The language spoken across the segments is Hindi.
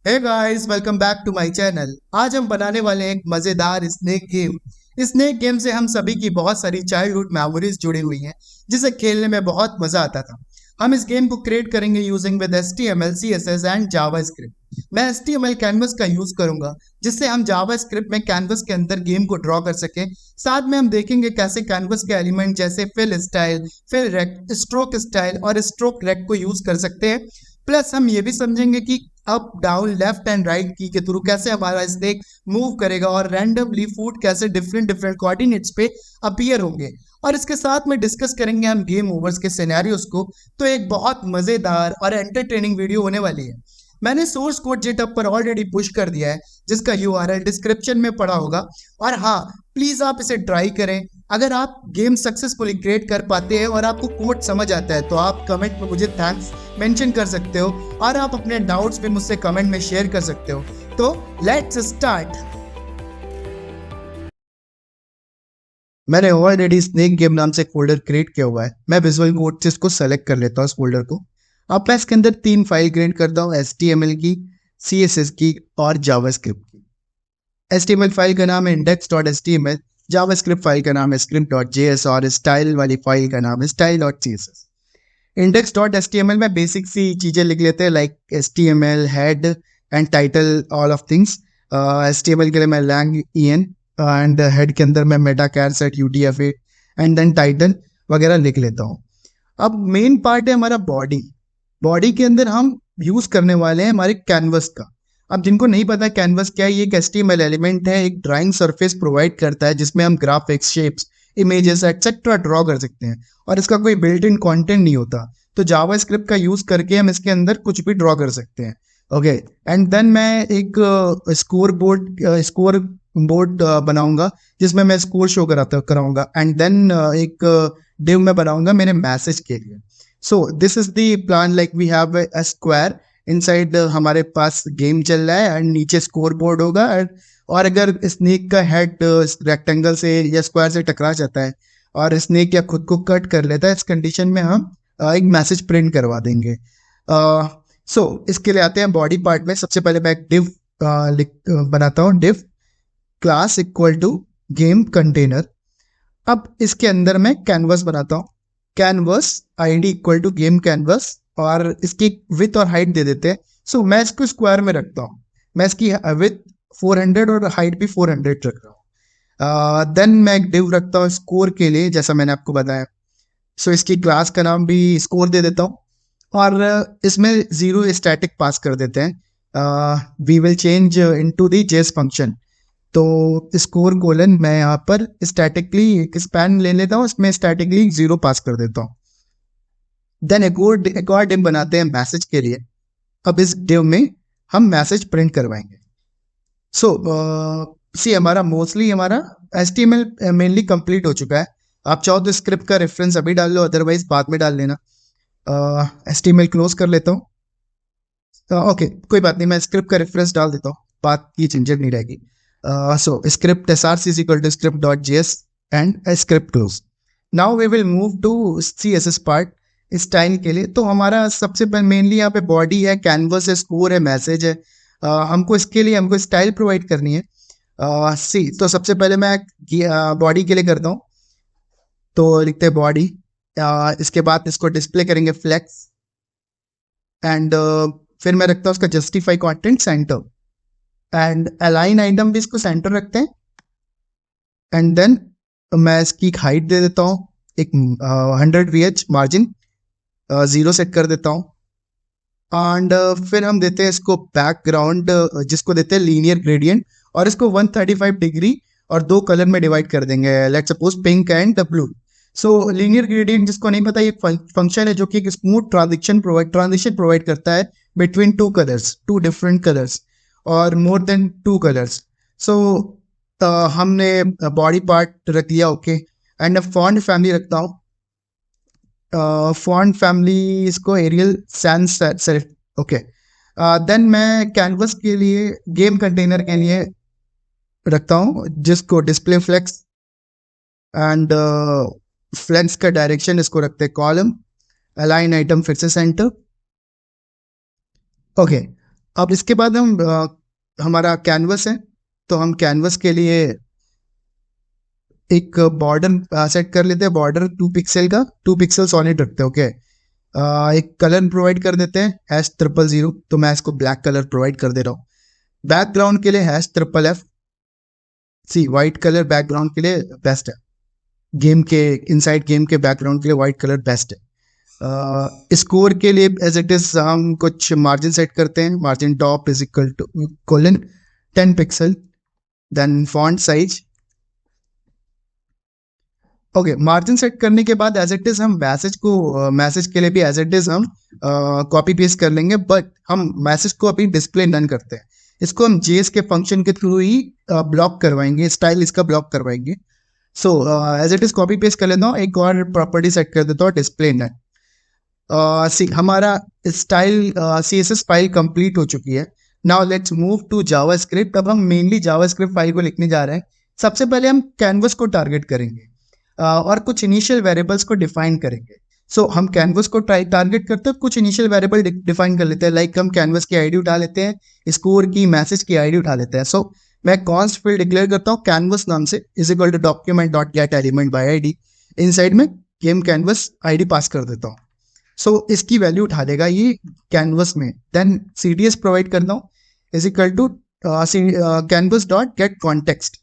Hey guys, welcome back to my channel. आज हम बनाने वाले हैं एक मजेदार स्नेक गेम। स्नेक गेम से हम सभी की बहुत सारी चाइल्डहुड मेमोरीज जुड़ी हुई हैं, जिसे खेलने में बहुत मजा आता था। हम इस गेम को क्रिएट करेंगे using with HTML, CSS and JavaScript. मैं HTML कैनवस का यूज करूंगा, जिससे हम जावास्क्रिप्ट में कैनवस के अंदर गेम को ड्रॉ कर सकें। साथ में हम देखेंगे कैसे कैनवस के एलिमेंट जैसे fill style, fill rect, stroke style और स्ट्रोक रेक्ट को यूज कर सकते हैं। प्लस हम ये भी समझेंगे कि up down left and right की के थ्रू कैसे हमारा स्नेक मूव करेगा और रैंडमली फूड कैसे डिफरेंट डिफरेंट कोऑर्डिनेट्स पे अपीयर होंगे। और इसके साथ में डिस्कस करेंगे हम गेम ओवर्स के सिनेरियोस को। तो एक बहुत मजेदार और एंटरटेनिंग वीडियो होने वाली है। मैंने सोर्स कोड जिटहब पर ऑलरेडी पुश कर दिया है, जिसका URL डिस्क्रिप्शन में पड़ा होगा। और हाँ, प्लीज आप इसे ट्राई करें। अगर आप गेम सक्सेसफुली क्रिएट कर पाते हैं और आपको कोड समझ आता है, तो आप कमेंट में मुझे थैंक्स मेंशन कर सकते हो और आप अपने डाउट्स भी मुझसे कमेंट में शेयर कर सकते हो। तो लेट्स स्टार्ट। मैंने ऑलरेडी स्नेक गेम नाम से एक फोल्डर क्रिएट किया हुआ है। मैं विजुअल कोड से इसको सेलेक्ट कर लेता हूँ इस फोल्डर को। अब मैं इसके अंदर 3 फाइल क्रिएट करता हूँ, HTML की, CSS की और जावास्क्रिप्ट की। HTML फाइल का नाम है index.html, जावास्क्रिप्ट फाइल का नाम है script.js और स्टाइल वाली फाइल का नाम है style.css। index.html में बेसिक सी चीजें लिख लेते हैं, like HTML head and title all of things. HTML के लिए मैं lang en एंड हेड के अंदर मैं meta charset UTF-8 and then title वगैरह लिख लेता हूँ। अब मेन पार्ट है हमारा बॉडी। बॉडी के अंदर हम यूज करने वाले हैं हमारे कैनवस का। अब जिनको नहीं पता कैनवस क्या है, ये एक HTML एलिमेंट है, एक ड्राइंग सरफेस प्रोवाइड करता है जिसमें हम graphics, shapes, images etcetera draw कर सकते हैं और इसका कोई बिल्ट इन कंटेंट नहीं होता। तो जावास्क्रिप्ट का यूज करके हम इसके अंदर कुछ भी ड्रॉ कर सकते हैं। ओके, एंड देन मैं एक स्कोर बोर्ड बनाऊंगा, जिसमें मैं स्कोर शो कराऊंगा एंड देन एक डिव में बनाऊंगा मेरे मैसेज के लिए। So this is the plan, like we have a square inside, हमारे पास गेम चल रहा है एंड नीचे स्कोर बोर्ड होगा। और अगर स्नेक का हेड रेक्टेंगल से या स्क्वायर से टकरा जाता है और स्नेक या खुद को कट कर लेता है, इस कंडीशन में हम एक मैसेज प्रिंट करवा देंगे। सो इसके लिए आते हैं बॉडी पार्ट में। सबसे पहले मैं एक डिव बनाता हूँ, div class equal to game container. अब इसके अंदर मैं कैनवस बनाता हूँ, canvas ID equal to game canvas, और इसकी विथ और हाइट दे देते हैं। सो मैं इसको स्क्वायर में रखता हूँ। मैं इसकी विथ 400 और हाइट भी 400 रख रहा हूँ। देन मैं एक डिव रखता हूँ स्कोर के लिए, जैसा मैंने आपको बताया। सो इसकी क्लास का नाम भी स्कोर दे देता हूँ और इसमें 0 स्टैटिक पास कर देते हैं। We will change into the JS function. तो स्कोर कोलन मैं यहाँ पर स्टैटिकली एक स्पैन ले लेता हूँ, इसमें स्टैटिकली 0 पास कर देता हूँ। देन एक और डिव बनाते हैं मैसेज के लिए। अब इस डिव में हम मैसेज प्रिंट करवाएंगे। सो सी हमारा HTML मेनली कंप्लीट हो चुका है। आप चाहो तो स्क्रिप्ट का रेफरेंस अभी डाल लो, अदरवाइज बाद में डाल लेना। HTML क्लोज कर लेता हूँ। ओके, कोई बात नहीं, मैं स्क्रिप्ट का रेफरेंस डाल देता हूँ, बात की झंझट नहीं रहेगी। So script src is equal to script.js and script close. Now we will move to CSS part. Style के लिए तो हमारा सबसे मेनली यहाँ पे बॉडी है, कैनवस है, स्कोर है, मैसेज है। हमको स्टाइल प्रोवाइड करनी है। सी तो सबसे पहले मैं बॉडी के लिए करता हूँ, तो लिखते हैं बॉडी। इसके बाद इसको डिस्प्ले करेंगे फ्लेक्स एंड फिर मैं रखता हूँ उसका justify content centre and align item भी इसको सेंटर रखते हैं। एंड देन मैं इसकी हाइट दे देता हूँ एक 100 VH मार्जिन, 0 सेट कर देता हूँ। एंड फिर हम देते हैं इसको बैकग्राउंड, जिसको देते हैं लीनियर ग्रेडियंट, और इसको 135 डिग्री और 2 कलर में डिवाइड कर देंगे, let's suppose pink and blue. So linear gradient, जिसको नहीं पता, ये फंक्शन है जो कि एक स्मूथ ट्रांजिशन प्रोवाइड करता है बिटवीन 2 कलर्स, 2 डिफरेंट कलर्स और मोर देन 2 कलर्स। सो हमने बॉडी पार्ट रख लिया। ओके, एंड फॉन्ट फैमिली रखता हूँ। फॉन्ट फैमिली इसको Arial sans serif. Okay, then मैं कैनवस के लिए, गेम कंटेनर के लिए रखता हूँ, जिसको डिस्प्ले फ्लेक्स एंड फ्लेक्स का डायरेक्शन इसको रखते हैं कॉलम, अलाइन आइटम फिर से सेंटर। ओके, अब इसके बाद हम हमारा कैनवस है, तो हम कैनवस के लिए एक बॉर्डर सेट कर लेते हैं। बॉर्डर 2 पिक्सल का, 2 पिक्सल सॉलिड रखते हैं। ओके, एक कलर प्रोवाइड कर देते हैं #000। तो मैं इसको ब्लैक कलर प्रोवाइड कर दे रहा हूँ। बैकग्राउंड के लिए #FFF। सी वाइट कलर बैकग्राउंड के लिए बेस्ट है। गेम के इनसाइड गेम के बैकग्राउंड के लिए वाइट कलर बेस्ट है। स्कोर के लिए एज इट इज हम कुछ मार्जिन सेट करते हैं। Margin top is equal to colon 10 pixel. Then font size. Okay, margin set करने के बाद एज इट इज हम मैसेज के लिए भी एज इट इज हम कॉपी पेस्ट कर लेंगे, बट हम मैसेज को अभी डिस्प्ले नन करते हैं। इसको हम जेएस के फंक्शन के थ्रू ही ब्लॉक करवाएंगे, स्टाइल इसका ब्लॉक करवाएंगे। So as it is copy paste कर लेता हूँ। एक और प्रॉपर्टी सेट कर देता हूँ, डिस्प्ले नन। हमारा स्टाइल CSS फाइल कंप्लीट हो चुकी है। Now let's move to JavaScript. अब हम मेनली जावास्क्रिप्ट फाइल को लिखने जा रहे हैं। सबसे पहले हम कैनवस को टारगेट करेंगे और कुछ इनिशियल वेरिएबल्स को डिफाइन करेंगे। सो हम कैनवस को टारगेट करते हैं, कुछ इनिशियल वेरिएबल डिफाइन कर लेते हैं। लाइक हम कैनवस की आईडी उठा लेते हैं, स्कोर की, मैसेज की आईडी उठा लेते हैं। सो मैं कॉन्स्ट फील्ड डिक्लेयर करता हूँ कैनवस नाम से, is equal to document dot get element by ID. Inside में गेम कैनवस आईडी पास कर देता हूँ। सो इसकी वैल्यू उठा देगा ये कैनवस में। देन CDS प्रोवाइड करता हूँ, is equal to canvas dot get context,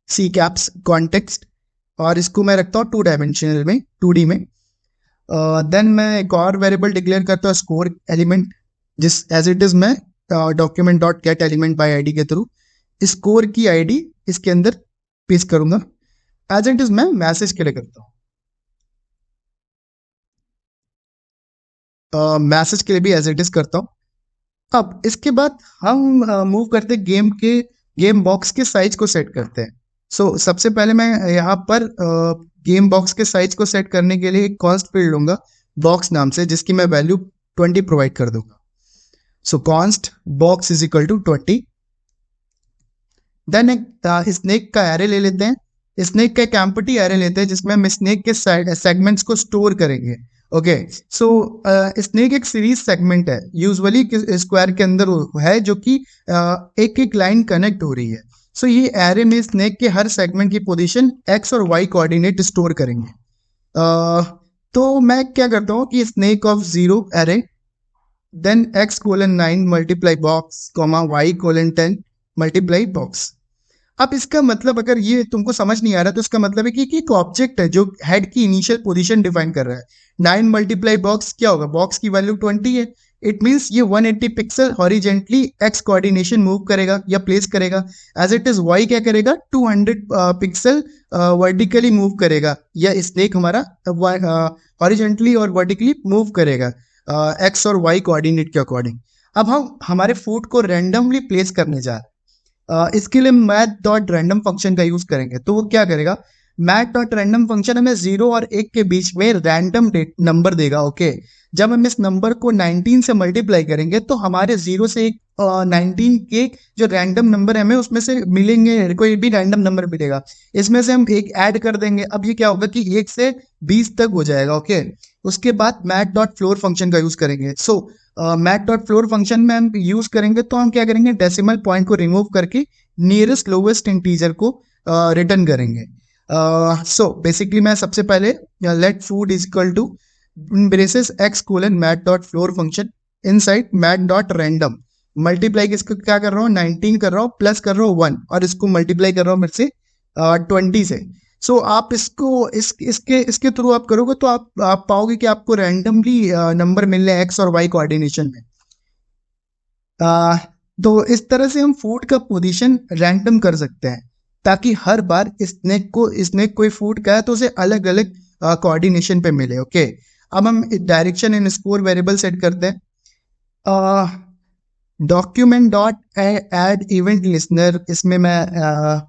C caps context. और इसको मैं रखता हूँ 2 डायमेंशनल में, 2D में। देन मैं एक और वेरिएबल डिक्लेयर करता हूँ स्कोर एलिमेंट, जिस एज इट इज मैं document dot get element by ID के थ्रू स्कोर की आईडी इसके अंदर पेस्ट करूंगा। एज इट इज मैं मैसेज के लिए करता हूँ, मैसेज के लिए भी एज इट इज करता हूँ। अब इसके बाद हम मूव करते हैं गेम बॉक्स के साइज को सेट करते हैं। सो सबसे पहले मैं यहाँ पर गेम बॉक्स के साइज को सेट करने के लिए एक कॉन्स्ट फील्ड लूंगा बॉक्स नाम से, जिसकी मैं वैल्यू 20 प्रोवाइड कर दूंगा। So const box is equal to 20। Then एक स्नेक का एरे ले लेते हैं। स्नेक का एक एम्प्टी एरे लेते हैं जिसमें हम स्नेक के सेगमेंट्स को स्टोर करेंगे। ओके, सो स्नेक एक सीरीज सेगमेंट है, यूजुअली स्क्वायर के अंदर है, जो कि एक एक लाइन कनेक्ट हो रही है। सो ये एरे में स्नेक के हर सेगमेंट की पोजीशन x और y कोऑर्डिनेट स्टोर करेंगे। तो मैं क्या करता हूँ कि snake of 0 array, then x:9 multiply box comma y:10 multiply box. अब इसका मतलब अगर ये तुमको समझ नहीं आ रहा तो इसका मतलब है कि एक ऑब्जेक्ट है जो हेड की इनिशियल पोजीशन डिफाइन कर रहा है। 9 मल्टीप्लाई बॉक्स क्या होगा, बॉक्स की वैल्यू 20 है। इट मींस ये 180 pixel horizontally x coordination move करेगा या प्लेस करेगा। एज इट इज वाई क्या करेगा, 200 पिक्सल वर्टिकली मूव करेगा, या स्नेक हमारा हॉरिजेंटली और वर्टिकली मूव करेगा एक्स और वाई कोऑर्डिनेट के अकॉर्डिंग। अब हम हमारे फुट को रैंडमली प्लेस करने जा रहे हैं। इसके लिए मैथ डॉट रैंडम फंक्शन का यूज करेंगे। तो वो क्या करेगा, मैथ डॉट रैंडम फंक्शन हमें 0 और 1 के बीच में रैंडम नंबर देगा। ओके, जब हम इस नंबर को 19 से मल्टीप्लाई करेंगे तो हमारे 0 से 19 के जो रैंडम नंबर है हमें उसमें से मिलेंगे, कोई भी रैंडम नंबर मिलेगा, इसमें से हम एक ऐड कर देंगे। अब ये क्या होगा कि 1 से 20 तक हो जाएगा। ओके, उसके बाद मैथ डॉट फ्लोर फंक्शन का यूज करेंगे। So math dot floor function में हम यूज करेंगे तो हम क्या करेंगे, डेसिमल पॉइंट को रिमूव करके नियरेस्ट लोवेस्ट इंटीजर को रिटर्न करेंगे। सो बेसिकली मैं सबसे पहले let food is equal to braces x: math dot floor function inside math dot random multiply, इसको क्या कर रहा हूँ, 19 कर रहा हूँ, प्लस कर रहा हूँ 1, और इसको मल्टीप्लाई कर रहा हूँ मेरे से 20 से। सो आप इसको इसके थ्रू आप करोगे तो आप पाओगे कि आपको रैंडमली नंबर मिल रहे हैं एक्स और वाई कोऑर्डिनेशन में। तो इस तरह से हम फूड का पोजीशन रैंडम कर सकते हैं, ताकि हर बार स्नेक कोई फूड का है तो उसे अलग अलग कोऑर्डिनेशन पे मिले। ओके, अब हम डायरेक्शन इन स्कोर वेरिएबल सेट करते हैं। Document dot add event listener, इसमें मैं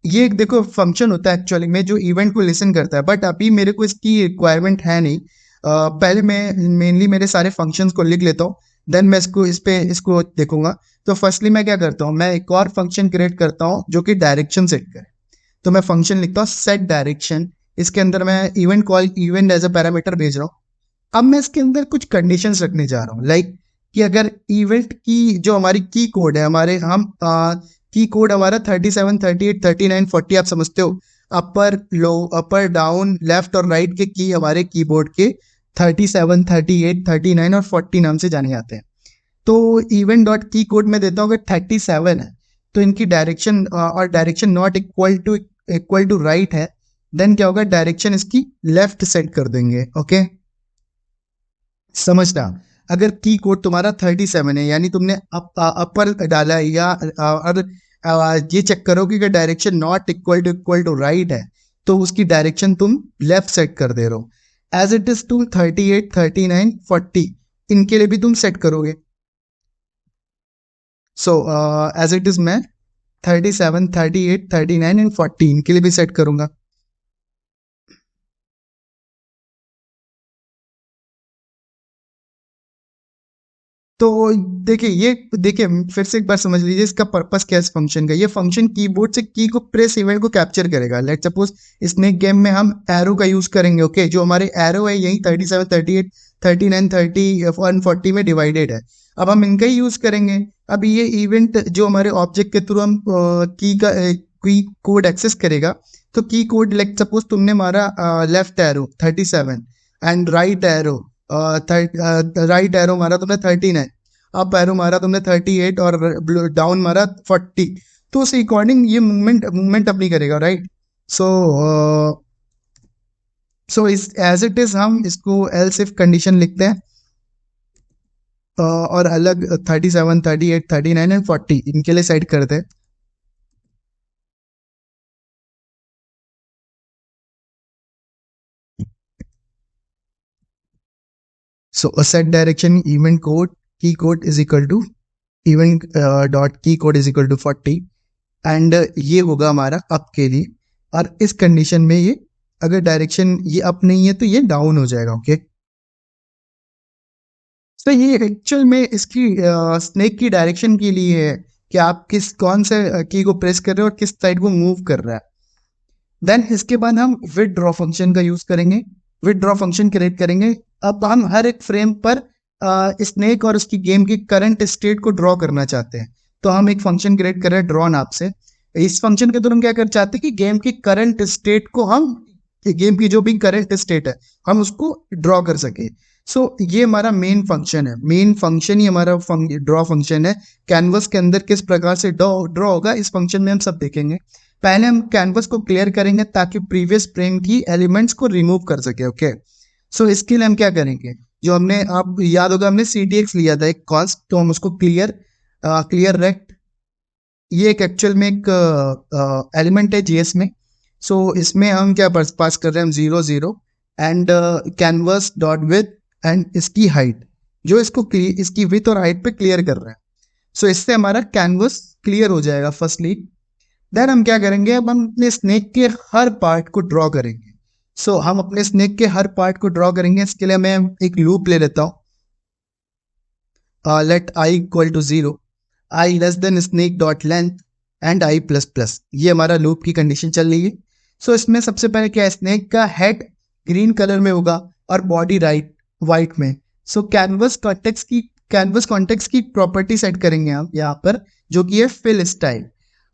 ये एक देखो फंक्शन होता है एक्चुअली में जो इवेंट को लिसन करता है, बट अभी मेरे को इसकी रिक्वायरमेंट है नहीं। पहले मैं मेनली मेरे सारे फंक्शंस को लिख लेता हूँ, देन मैं इसको देखूंगा। तो फर्स्टली मैं क्या करता हूँ, मैं एक और फंक्शन क्रिएट करता हूँ जो कि डायरेक्शन सेट करे। तो मैं फंक्शन लिखता हूँ सेट डायरेक्शन, इसके अंदर मैं इवेंट एज अ पैरामीटर भेज रहा हूँ। अब मैं इसके अंदर कुछ कंडीशंस रखने जा रहा हूँ, लाइक कि अगर इवेंट की जो हमारी की कोड है, हमारे हम की कोड हमारा 37, 38, 39, 40 आप समझते हो, अपर लो, अपर डाउन लेफ्ट और राइट के की हमारे कीबोर्ड के 37, 38, 39 और 40 नाम से जाने जाते हैं। तो इवेंट डॉट की कोड में देता हूँ अगर 37 है तो इनकी डायरेक्शन और direction not equal to right है, देन क्या होगा, डायरेक्शन इसकी लेफ्ट सेट कर देंगे। ओके, समझना। अगर की कोड तुम्हारा 37 है यानी तुमने अपर डाला है या और ये चेक करो कि अगर direction not equal to right है तो उसकी डायरेक्शन तुम लेफ्ट सेट कर दे रहे हो। एज इट इज तुम 38, 39, 40 इनके लिए भी तुम सेट करोगे। सो एज इट इज मैं 37, 38, 39 एंड 40 इनके लिए भी सेट करूंगा। तो देखिए, ये देखिए फिर से एक बार समझ लीजिए इसका पर्पस क्या है इस फंक्शन का। ये फंक्शन कीबोर्ड से की को प्रेस इवेंट को कैप्चर करेगा। लेट सपोज स्नेक गेम में हम एरो का यूज करेंगे। ओके, जो हमारे एरो है यही 37, 38, 39, 30 और 40 में डिवाइडेड है। अब हम इनका ही यूज करेंगे। अब ये इवेंट जो हमारे ऑब्जेक्ट के थ्रू हम की कोड एक्सेस करेगा, तो की कोड लेट सपोज तुमने मारा left arrow 37 and right arrow मारा तुमने 39, अप एरो मारा तुमने 38 और डाउन मारा 40। तो उस अकॉर्डिंग ये मूवमेंट अपनी करेगा, राइट। सो इस एज इट इज हम इसको एल्स इफ कंडीशन लिखते हैं और अलग 37, 38, 39 एंड 40 इनके लिए सेट करते हैं। So set direction event code key code is equal to event dot key code is equal to 40 and ये होगा हमारा अप के लिए। और इस कंडीशन में ये अगर डायरेक्शन ये अप नहीं है तो ये डाउन हो जाएगा। ओके, तो ये एक्चुअल में इसकी स्नेक की डायरेक्शन के लिए है कि आप किस कौन से की को प्रेस कर रहे हो और किस साइड को मूव कर रहा है। देन इसके बाद हम विद ड्रॉ फंक्शन का यूज करेंगे। विद ड्रॉ फंक्शन क्रिएट करेंगे। अब हम हर एक फ्रेम पर स्नेक और उसकी गेम की करंट स्टेट को ड्रॉ करना चाहते हैं। तो हम एक फंक्शन क्रिएट कर रहे हैं ड्रॉ नाम से। इस फंक्शन के थ्रू हम क्या कर चाहते हैं कि गेम की करंट स्टेट को हम, गेम की जो भी करंट स्टेट है हम उसको ड्रॉ कर सके। सो ये हमारा मेन फंक्शन है। मेन फंक्शन ही हमारा ड्रॉ फंक्शन है। कैनवस के अंदर किस प्रकार से ड्रॉ होगा इस फंक्शन में हम सब देखेंगे। पहले हम कैनवस को क्लियर करेंगे ताकि प्रीवियस फ्रेम की एलिमेंट्स को रिमूव कर सके। ओके, सो इसके लिए हम क्या करेंगे, जो हमने आप याद होगा हमने CTX लिया था एक कॉन्स्ट, तो हम उसको क्लियर रेक्ट, ये एक एक्चुअल में एक एलिमेंट है जीएस में। सो इसमें हम क्या पास कर रहे हैं, हम 0, 0 and canvas dot with and इसकी हाइट, जो इसकी विथ और हाइट पे क्लियर कर रहे हैं। सो इससे हमारा कैनवस क्लियर हो जाएगा फर्स्टली। देन हम क्या करेंगे, अब हम अपने स्नेक के हर पार्ट को ड्रॉ करेंगे। हम अपने स्नेक के हर पार्ट को ड्रॉ करेंगे। इसके लिए मैं एक लूप ले लेता हूँ। Let I equal to 0, I less than snake dot length and i plus plus, ये हमारा लूप की कंडीशन चल रही है। इसमें सबसे पहले क्या है, स्नेक का हेड ग्रीन कलर में होगा और बॉडी वाइट में। कैनवस कॉन्टेक्स्ट की प्रॉपर्टी सेट करेंगे हम यहाँ पर, जो कि है फिल स्टाइल।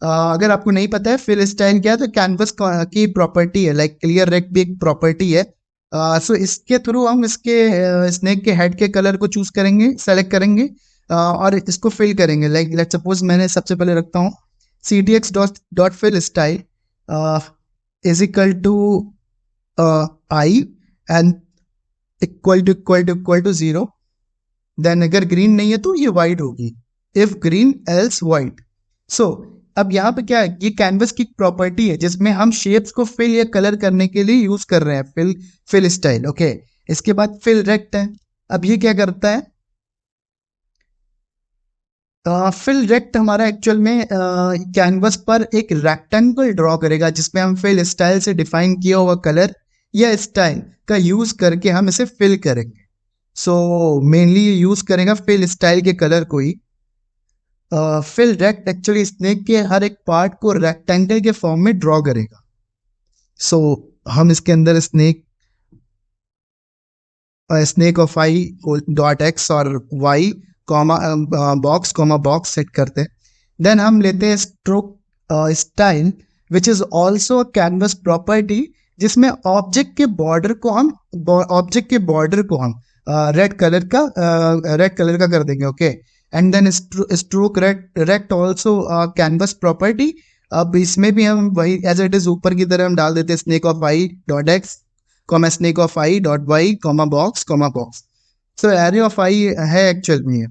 अगर आपको नहीं पता है फिल स्टाइल क्या है, तो कैनवस की प्रॉपर्टी है, लाइक क्लियर रेक्ट भी एक प्रॉपर्टी है। इसके थ्रू हम इसके स्नेक के हेड के कलर को चूज करेंगे, सेलेक्ट करेंगे और इसको फिल करेंगे। लाइक लेट सपोज मैंने सबसे पहले रखता हूँ CTX dot fill style is equal to i and equal to 0। Then अगर ग्रीन नहीं है तो ये वाइट होगी, if green else white. So अब यहाँ पे क्या है, ये कैनवस की प्रॉपर्टी है जिसमें हम शेप्स को फिल या कलर करने के लिए यूज कर रहे हैं, फिल स्टाइल। ओके, इसके बाद फिल रेक्ट है। अब ये क्या करता है, फिल रेक्ट हमारा एक्चुअल में कैनवस पर एक रेक्टेंगल ड्रॉ करेगा जिसमें हम फिल स्टाइल से डिफाइन किया हुआ कलर या स्टाइल का यूज करके हम इसे फिल करेंगे। मेनली यूज करेगा फिल स्टाइल के कलर को ही। फिल रेक्ट एक्चुअली स्नेक के हर एक पार्ट को रेक्टेंगल के फॉर्म में ड्रॉ करेगा। हम इसके अंदर snake of I dot X और Y comma box comma box set करते हैं। देन हम लेते हैं stroke style which is also canvas property, जिसमें ऑब्जेक्ट के बॉर्डर को हम रेड कलर का कर देंगे। Okay, and then stroke rect also canvas property. अब इसमें भी हम वही एज इट इज ऊपर की तरह हम डाल देते हैं snake of I dot x comma snake of I dot Y comma box. So array of I है एक्चुअल में ये।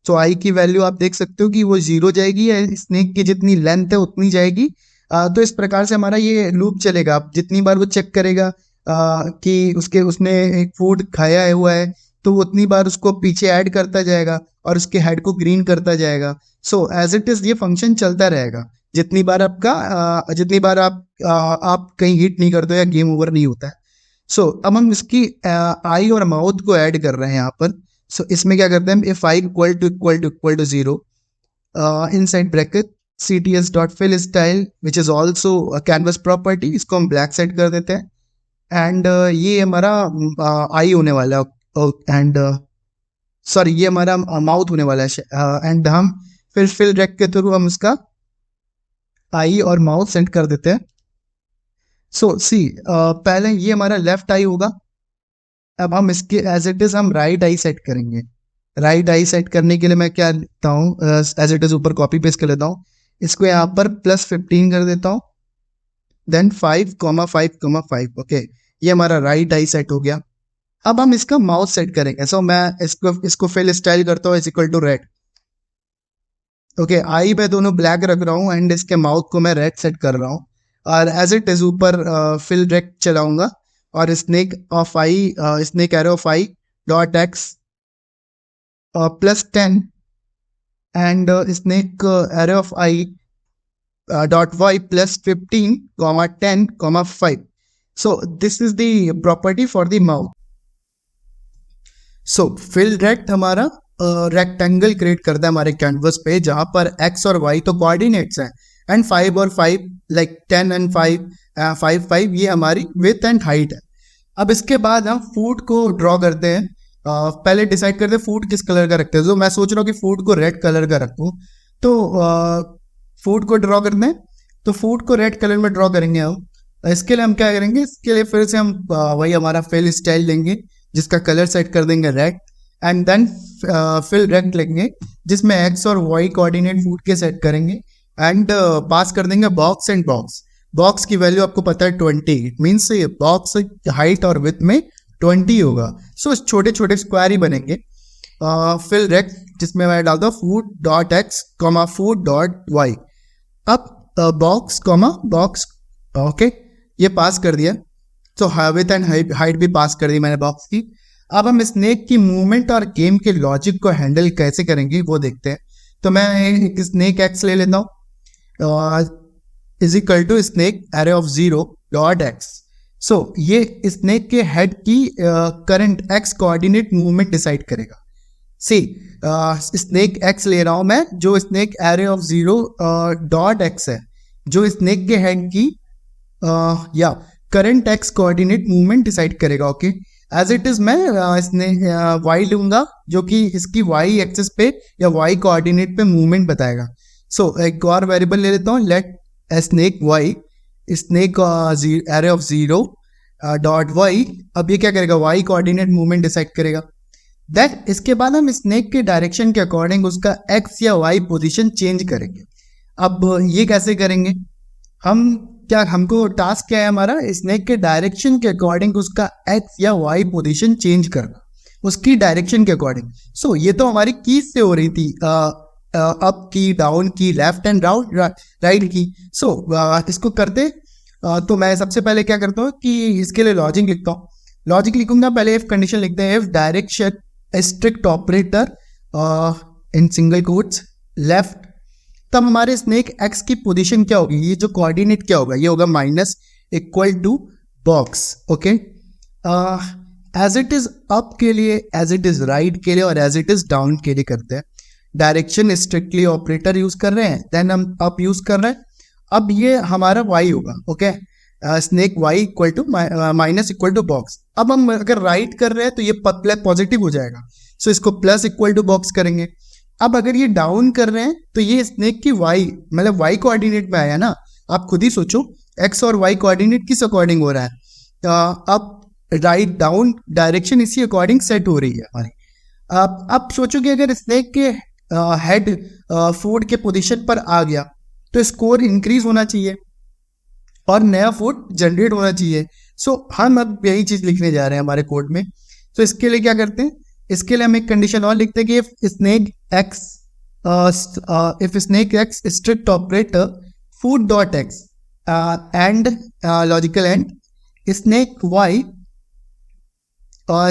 सो आई की वैल्यू आप देख सकते हो कि वो 0 जाएगी, या स्नेक की जितनी लेंथ है उतनी जाएगी। तो इस प्रकार से हमारा ये लूप चलेगा। आप जितनी बार वो चेक करेगा कि उसने एक फूड खाया हुआ है, तो उतनी बार उसको पीछे ऐड करता जाएगा और उसके हेड को ग्रीन करता जाएगा। सो एज इट इज ये फंक्शन चलता रहेगा जितनी बार आप कहीं हिट नहीं करते या गेम ओवर नहीं होता है। सो अब हम इसकी आई और माउथ को ऐड कर रहे हैं यहाँ पर। सो इसमें क्या करते हैं, if i equal to 0 inside bracket cts.fill style which is also a canvas property, इसको हम ब्लैक सेट कर देते हैं। एंड ये हमारा आई होने वाला है, एंड सॉरी ये हमारा माउथ होने वाला है। एंड हम फिर फिल रेक के थ्रू हम उसका आई और माउथ सेट कर देते हैं। सो सी पहले ये हमारा लेफ्ट आई होगा। अब हम इसके एज इट इज हम राइट आई सेट करेंगे। राइट आई सेट करने के लिए मैं क्या लिखता हूँ, एज इट इज ऊपर कॉपी पेस्ट कर लेता हूँ। इसको यहाँ पर +15 कर देता हूँ, देन 5,5,5। ओके, ये हमारा राइट आई सेट हो गया। अब हम इसका माउथ सेट करेंगे। सो मैं इसको फिल स्टाइल करता हूँ is equal to red. Okay, I पे दोनों ब्लैक रख रहा हूँ एंड इसके माउथ को मैं रेड सेट कर रहा हूँ, और एज इट इज ऊपर फिल रेड चलाऊंगा और snake arrow of I dot x +10 and snake array of I dot y +15 comma 10 comma 5. So this is the property for the mouth. So fill rect हमारा रेक्टेंगल क्रिएट करता है हमारे कैनवस पे, जहां पर x और y तो कोऑर्डिनेट्स हैं, एंड 5 और 5 लाइक 10 एंड 5 ये हमारी विथ एंड हाइट है। अब इसके बाद हम फूड को ड्रॉ करते हैं। पहले डिसाइड करते हैं फूड किस कलर का रखते हैं। तो मैं सोच रहा हूँ कि फूड को रेड कलर का रखूँ, तो फूड को ड्रॉ करना है, तो फूड को रेड कलर में ड्रॉ करेंगे हम। इसके लिए हम क्या करेंगे, इसके लिए फिर से हम वही हमारा फिल स्टाइल लेंगे जिसका कलर सेट कर देंगे red, and then fill red लेंगे जिसमें एक्स और वाई कोऑर्डिनेट फूड के सेट करेंगे, एंड पास कर देंगे बॉक्स एंड बॉक्स। बॉक्स की वैल्यू आपको पता है 20, इट मीन्स बॉक्स हाइट और विथ में 20 होगा। सो छोटे छोटे स्क्वायर ही बनेंगे। फिल रेक जिसमें मैं डालता हूँ food dot x comma food dot y. अब बॉक्स कॉमा बॉक्स, ओके, ये पास कर दिया। तो विथ एंड हाइट भी पास कर दी मैंने बॉक्स की। अब हम स्नेक की मूवमेंट और गेम के लॉजिक को हैंडल कैसे करेंगे वो देखते हैं। तो मैं एक स्नेक एक्स ले लेता हूँ is equal to snake array of 0 dot X. So ये स्नेक के हेड की current X coordinate movement decide करेगा। सी स्नेक एक्स ले रहा हूं मैं, जो snake array of 0 dot X है, जो स्नेक के हेड की या current X coordinate movement decide करेगा। ओके, एज इट इज मैं वाई लूंगा जो कि इसकी वाई एक्सिस पे या वाई कोऑर्डिनेट पे मूवमेंट बताएगा। सो एक और वेरिएबल ले लेता हूँ, let snake y, snake array of 0 dot y. अब ये क्या करेगा, वाई कोऑर्डिनेट मूवमेंट डिसाइड करेगा। दैट इसके बाद हम स्नेक के डायरेक्शन के अकॉर्डिंग उसका एक्स या वाई पोजीशन चेंज करेंगे। अब ये कैसे करेंगे, हमको टास्क क्या है हमारा, स्नेक के डायरेक्शन के अकॉर्डिंग उसका एक्स या वाई पोजीशन चेंज करना, उसकी डायरेक्शन के अकॉर्डिंग। सो ये तो हमारी कीज से हो रही थी, अप की, डाउन की, लेफ्ट एंड राइट की। सो इसको करते तो मैं सबसे पहले क्या करता हूँ कि इसके लिए लॉजिक लिखता हूँ। लॉजिक लिखूंगा, पहले इफ कंडीशन लिखते हैं, if direction strict operator in single quotes left, तब हमारे स्नेक एक्स की पोजीशन क्या होगी, ये जो कोऑर्डिनेट क्या होगा, ये होगा minus equal to box. Okay, as it is up के लिए, एज इट इज राइट के लिए और एज इट इज डाउन के लिए करते हैं। डायरेक्शन स्ट्रिक्टली ऑपरेटर यूज कर रहे हैं, देन हम अप यूज कर रहे हैं। अब ये हमारा y होगा। Okay, snake y equal to minus equal to box. अब हम अगर राइट कर रहे हैं तो ये पॉजिटिव हो जाएगा, सो इसको प्लस इक्वल टू बॉक्स करेंगे। अब अगर ये डाउन कर रहे हैं तो ये स्नेक की वाई मतलब वाई कोऑर्डिनेट में आया ना। आप खुद ही सोचो एक्स और वाई कोऑर्डिनेट किस अकॉर्डिंग हो रहा है। अब राइट डाउन डायरेक्शन इसी अकॉर्डिंग सेट हो रही है हमारी। अब सोचो कि अगर स्नेक के हेड फूड के पोजीशन पर आ गया तो स्कोर इंक्रीज होना चाहिए और नया फूड जनरेट होना चाहिए। सो हम अब यही चीज लिखने जा रहे हैं हमारे कोड में। तो इसके लिए क्या करते हैं, इसके लिए हम एक कंडीशन और लिखते हैं कि if snake x strict operator food dot x and logical and snake y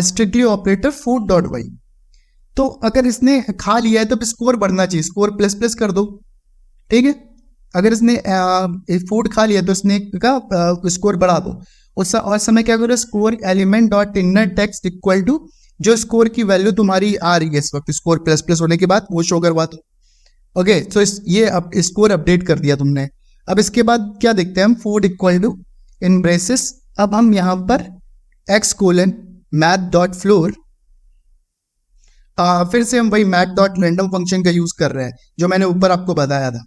strictly operator food dot y. तो अगर इसने खा लिया है तो स्कोर बढ़ना चाहिए, स्कोर प्लस प्लस कर दो, ठीक है। अगर इसने फूड खा लिया तो स्नेक का स्कोर बढ़ा दो। उस और समय क्या करो, score element dot inner text equal to जो स्कोर की वैल्यू तुम्हारी आ रही है इस वक्त स्कोर प्लस प्लस होने के बाद वो शो करवा दो। ओके, तो ये अब स्कोर अपडेट कर दिया तुमने। अब इसके बाद क्या देखते हैं हम, food equal to in braces. अब हम यहाँ पर x colon math dot floor, फिर से हम वही मैथ डॉट रैंडम फंक्शन का यूज कर रहे हैं जो मैंने ऊपर आपको बताया था।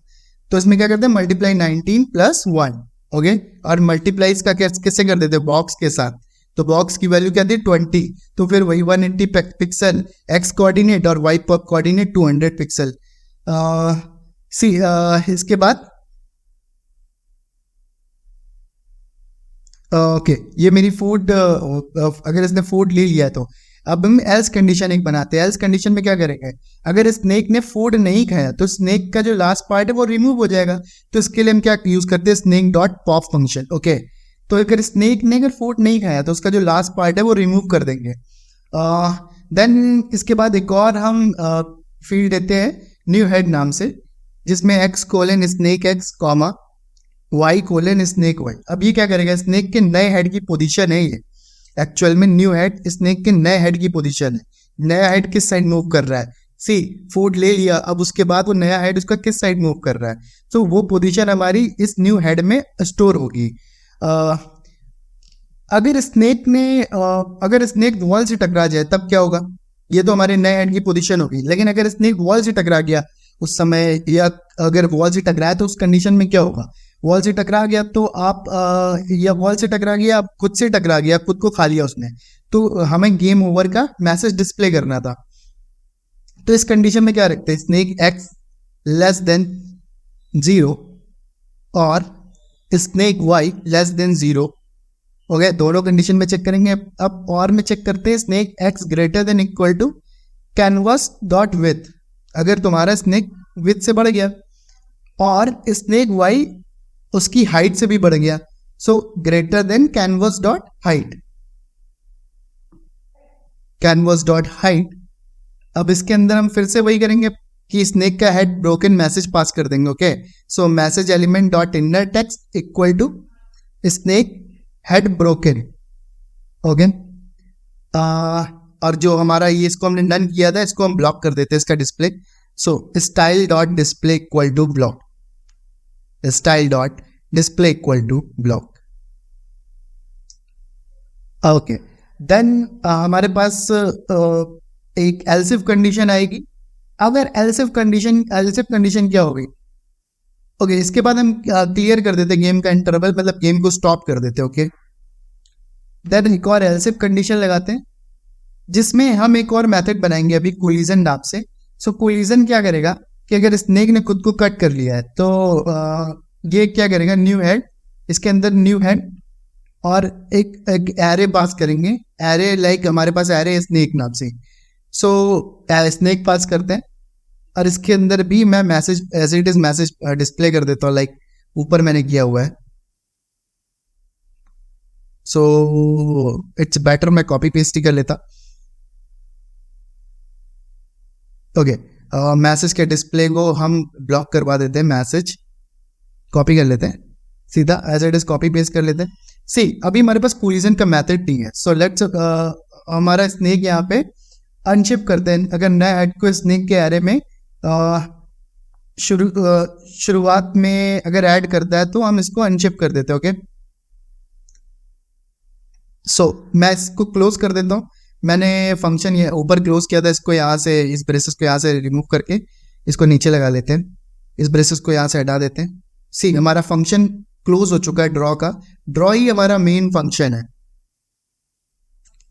तो इसमें क्या करते हैं, मल्टीप्लाई 19 प्लस 1, ओके। और मल्टीप्लाई का किससे कर देते हैं, बॉक्स के साथ। तो बॉक्स की वैल्यू क्या थी 20, तो फिर वही 180 पिक्सल एक्स कोऑर्डिनेट और वाई कोऑर्डिनेट 200 पिक्सल। इसके बाद ओके ये मेरी फूड, अगर इसने फूड ले लिया तो अब हम एल्स कंडीशन एक बनाते हैं। एल्स कंडीशन में क्या करेंगे, अगर स्नेक ने फूड नहीं खाया तो स्नेक का जो लास्ट पार्ट है वो रिमूव हो जाएगा। तो इसके लिए हम क्या यूज करते हैं, snake dot pop function, okay. तो अगर स्नेक ने अगर फूड नहीं खाया तो उसका जो लास्ट पार्ट है वो रिमूव कर देंगे। देन इसके बाद एक और हम फील्ड देते हैं न्यू हेड नाम से, जिसमें x colon snake x comma y colon snake y. अब ये क्या करेगा, स्नेक के नए हेड की पोजीशन है ये, एक्चुअल में न्यू हेड स्नेक के नए हेड की पोजीशन है। नया हेड किस साइड मूव कर रहा है, सी फूड ले लिया, अब उसके बाद वो नया हेड उसका किस साइड मूव कर रहा है, तो वो पोजीशन हमारी इस न्यू हेड में स्टोर होगी। अगर स्नेक वॉल से टकरा जाए तब क्या होगा, ये तो हमारे नए हेड की पोजीशन होगी। लेकिन अगर स्नेक वॉल से टकरा गया उस समय, या अगर वॉल से टकराया तो उस कंडीशन में क्या होगा, वॉल से टकरा गया तो आप या वॉल से टकरा गया, आप खुद से टकरा गया, खुद को खा लिया उसने, तो हमें गेम ओवर का मैसेज डिस्प्ले करना था। तो इस कंडीशन में क्या रखते हैं, स्नेक एक्स लेस देन 0 और स्नेक वाई लेस देन 0, हो गया। दोनों कंडीशन में चेक करेंगे। अब और में चेक करते हैं, snake x greater than equal to canvas dot width. अगर तुम्हारा स्नेक विथ से बढ़ गया और स्नेक वाई उसकी हाइट से भी बढ़ गया, so greater than canvas dot height, canvas dot height. अब इसके अंदर हम फिर से वही करेंगे कि स्नेक का हेड ब्रोकन मैसेज पास कर देंगे, okay. So message element dot inner text equal to snake head broken, okay. और जो हमारा ये इसको हमने डन किया था इसको हम ब्लॉक कर देते हैं इसका display. So style dot display equal to block, style dot display equal to block, okay. Then हमारे पास एक एल्सिफ कंडीशन आएगी। अगर एल्सिफ कंडीशन क्या होगी, ओके। इसके बाद हम क्लियर कर देते गेम का इंटरवल, मतलब गेम को स्टॉप कर देते, ओके। देन एक और एल्सिफ कंडीशन लगाते हैं जिसमें हम एक और मेथड बनाएंगे अभी कोलिजन नाम से। सो कोलिजन क्या करेगा कि अगर स्नेक ने खुद को कट कर लिया है तो ये क्या करेगा, न्यू हेड, इसके अंदर न्यू हेड और एक एरे पास करेंगे, एरे लाइक हमारे पास एरे स्नेक नाम से। सो स्नेक पास करते हैं और इसके अंदर भी मैं message as it is message display कर देता हूँ, लाइक ऊपर मैंने किया हुआ है। सो इट्स बेटर मैं कॉपी पेस्ट ही कर लेता, ओके। मैसेज के डिस्प्ले को हम ब्लॉक करवा देते हैं, मैसेज कॉपी कर लेते हैं सीधा as it is copy paste कर लेते हैं। सी अभी हमारे पास कोलिजन का मेथड नहीं है, सो लेट्स हमारा स्नेक यहाँ पे अनशिप करते हैं। अगर नए हेड को स्नेक के एरे में शुरुआत में अगर ऐड करता है तो हम इसको अनशिप कर देते हैं, ओके। सो मैं इसको क्लोज कर देता हूँ। मैंने फंक्शन ये ऊपर क्लोज किया था, इसको यहाँ से, इस ब्रेसेस को यहाँ से रिमूव करके इसको नीचे लगा लेते हैं, इस ब्रेसेस को यहाँ से हटा देते हैं। सी हमारा फंक्शन क्लोज हो चुका है ड्रॉ का। ड्रॉ ही हमारा मेन फंक्शन है।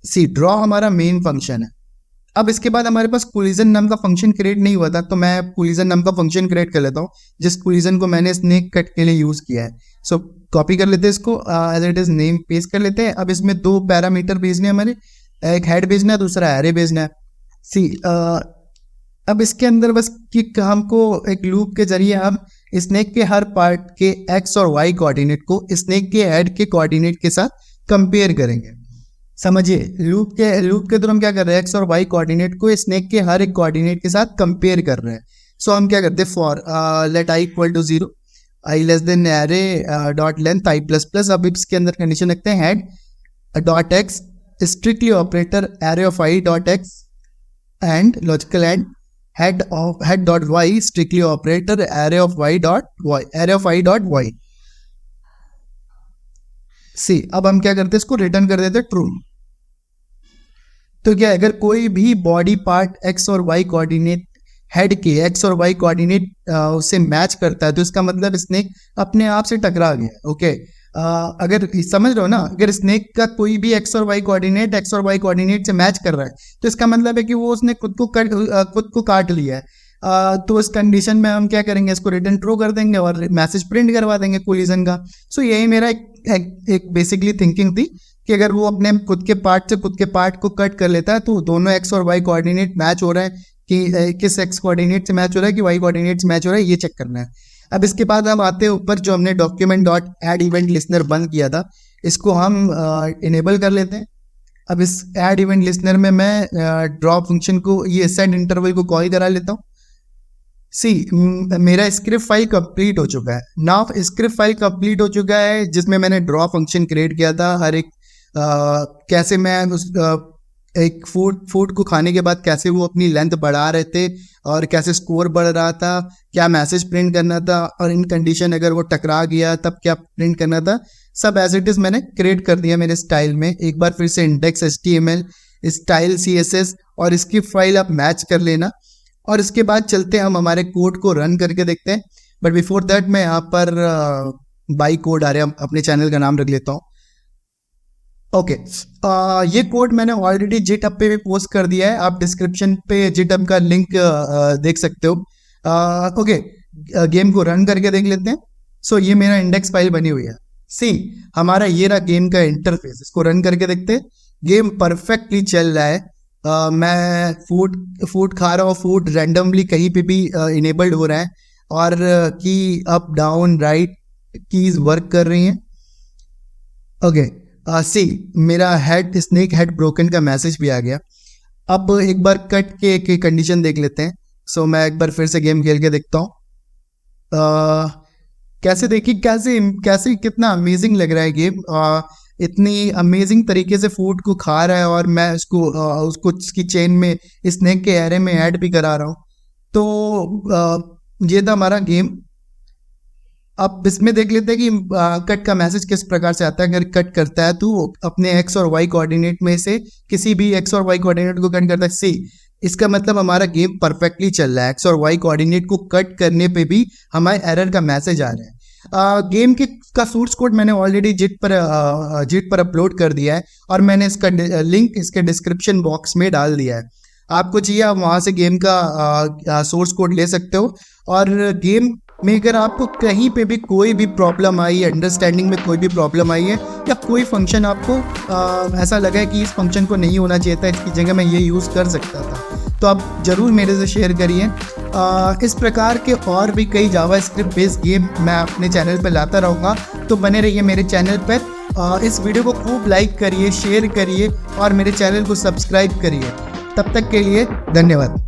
सी ड्रॉ हमारा मेन फंक्शन है। अब इसके बाद हमारे पास कोलिजन नाम का फंक्शन क्रिएट नहीं हुआ था, तो मैं कोलिजन नाम का फंक्शन क्रिएट कर लेता हूँ, जिस कोलिजन को मैंने स्नेक कट के लिए यूज किया है। सो कॉपी कर लेते हैं इसको, as it is name paste कर लेते हैं। अब इसमें 2 पैरामीटर भेजने हैं हमारे, एक हेड भेजना है, दूसरा एरे भेजना है। सी अब इसके अंदर बस कि हमको एक लूप के जरिए हम स्नेक के हर पार्ट के एक्स और वाई कोऑर्डिनेट को स्नेक के हेड के कोऑर्डिनेट के साथ कंपेयर करेंगे। समझिए, लूप के थ्रू हम क्या कर रहे हैं, एक्स और वाई कोऑर्डिनेट को स्नेक के हर एक कोऑर्डिनेट के साथ कंपेयर कर रहे हैं। सो हम क्या करते हैं, for let I equal to 0, I less than array dot length I plus plus. अब इसके अंदर कंडीशन रखते हैं head dot X strictly operator array of I dot x and logical and head dot Y strictly operator array of I dot Y. See अब हम क्या करते हैं, इसको रिटर्न कर देते हैं ट्रू। तो क्या अगर कोई भी बॉडी पार्ट एक्स और वाई कोऑर्डिनेट हेड के एक्स और वाई कोऑर्डिनेट उससे मैच करता है, तो इसका मतलब स्नेक अपने आप से टकरा गया। ओके, अगर समझ रहे हो ना, अगर स्नेक का कोई भी एक्स और वाई कोऑर्डिनेट से मैच कर रहा है, तो इसका मतलब है कि वो उसने खुद को काट लिया है। तो इस कंडीशन में हम क्या करेंगे, इसको रिटर्न ट्रू कर देंगे और मैसेज प्रिंट करवा देंगे कोलिजन का। सो यही मेरा एक बेसिकली थिंकिंग थी कि अगर वो अपने खुद के पार्ट को कट कर लेता है, तो दोनों एक्स और वाई कोऑर्डिनेट मैच हो रहा है कि किस एक्स कोऑर्डिनेट से मैच हो रहा है कि वाई कोऑर्डिनेट से मैच हो रहा है, ये चेक करना है। अब इसके बाद हम आते हैं ऊपर, जो हमने document dot add event listener बंद किया था, इसको हम इनेबल कर लेते हैं। अब इस एड इवेंट लिस्नर में मैं ड्रॉ फंक्शन को, ये सेट इंटरवल को कॉल करा लेता हूँ। सी मेरा स्क्रिप्ट फाइल कंप्लीट हो चुका है। नाउ स्क्रिप्ट फाइल कंप्लीट हो चुका है, जिसमें मैंने ड्रॉ फंक्शन क्रिएट किया था। हर एक कैसे मैं उस एक फूड को खाने के बाद कैसे वो अपनी लेंथ बढ़ा रहे थे और कैसे स्कोर बढ़ रहा था, क्या मैसेज प्रिंट करना था, और इन कंडीशन अगर वो टकरा गया तब क्या प्रिंट करना था, सब एज इट इज मैंने क्रिएट कर दिया मेरे स्टाइल में। एक बार फिर से इंडेक्स HTML स्टाइल CSS और इसकी फाइल आप मैच कर लेना, और इसके बाद चलते हैं हम हमारे कोड को रन करके देखते हैं। बट बिफोर दैट मैं यहाँ पर बाई कोड आर्या अपने चैनल का नाम रख लेता हूँ। ओके, ये कोड मैंने ऑलरेडी जिटहब पे भी पोस्ट कर दिया है, आप डिस्क्रिप्शन पे जिटहब का लिंक देख सकते हो। ओके, गेम को रन करके देख लेते हैं। सो ये मेरा इंडेक्स फाइल बनी हुई है। सी हमारा ये रहा गेम का इंटरफेस, इसको रन करके देखते हैं। गेम परफेक्टली चल रहा है। मैं फूड खा रहा हूँ, फूड रैंडमली कहीं पे भी इनेबल्ड हो रहा है, और की up down right keys work कर रही हैं। ओके, सी मेरा हेड स्नेक हेड ब्रोकन का मैसेज भी आ गया। अब एक बार कट के कंडीशन देख लेते हैं। सो मैं एक बार फिर से गेम खेल के देखता हूँ। कैसे देखिए, कैसे कितना अमेजिंग लग रहा है गेम। इतनी अमेजिंग तरीके से फूड को खा रहा है, और मैं उसको उसकी चेन में स्नेक के एरे में ऐड भी करा रहा हूँ। तो ये था हमारा गेम। अब इसमें देख लेते हैं कि कट का मैसेज किस प्रकार से आता है। अगर कट करता है तो अपने एक्स और वाई कोऑर्डिनेट में से किसी भी एक्स और वाई कोऑर्डिनेट को कट करता है। सी इसका मतलब हमारा गेम परफेक्टली चल रहा है। एक्स और वाई कोऑर्डिनेट को कट करने पे भी हमारे एरर का मैसेज आ रहा है। गेम का सोर्स कोड मैंने ऑलरेडी जिट पर अपलोड कर दिया है, और मैंने इसका लिंक इसके डिस्क्रिप्शन बॉक्स में डाल दिया है। आपको चाहिए आप वहाँ से गेम का सोर्स कोड ले सकते हो। और गेम में अगर आपको कहीं पे भी कोई भी प्रॉब्लम आई है, अंडरस्टैंडिंग में कोई भी प्रॉब्लम आई है, या कोई फंक्शन आपको ऐसा लगा है कि इस फंक्शन को नहीं होना चाहिए था, इसकी जगह मैं ये यूज़ कर सकता था, तो आप ज़रूर मेरे से शेयर करिए। इस प्रकार के और भी कई जावास्क्रिप्ट बेस्ड गेम मैं अपने चैनल पर लाता रहूँगा, तो बने रहिए मेरे चैनल पर। इस वीडियो को खूब लाइक करिए, शेयर करिए और मेरे चैनल को सब्सक्राइब करिए। तब तक के लिए धन्यवाद।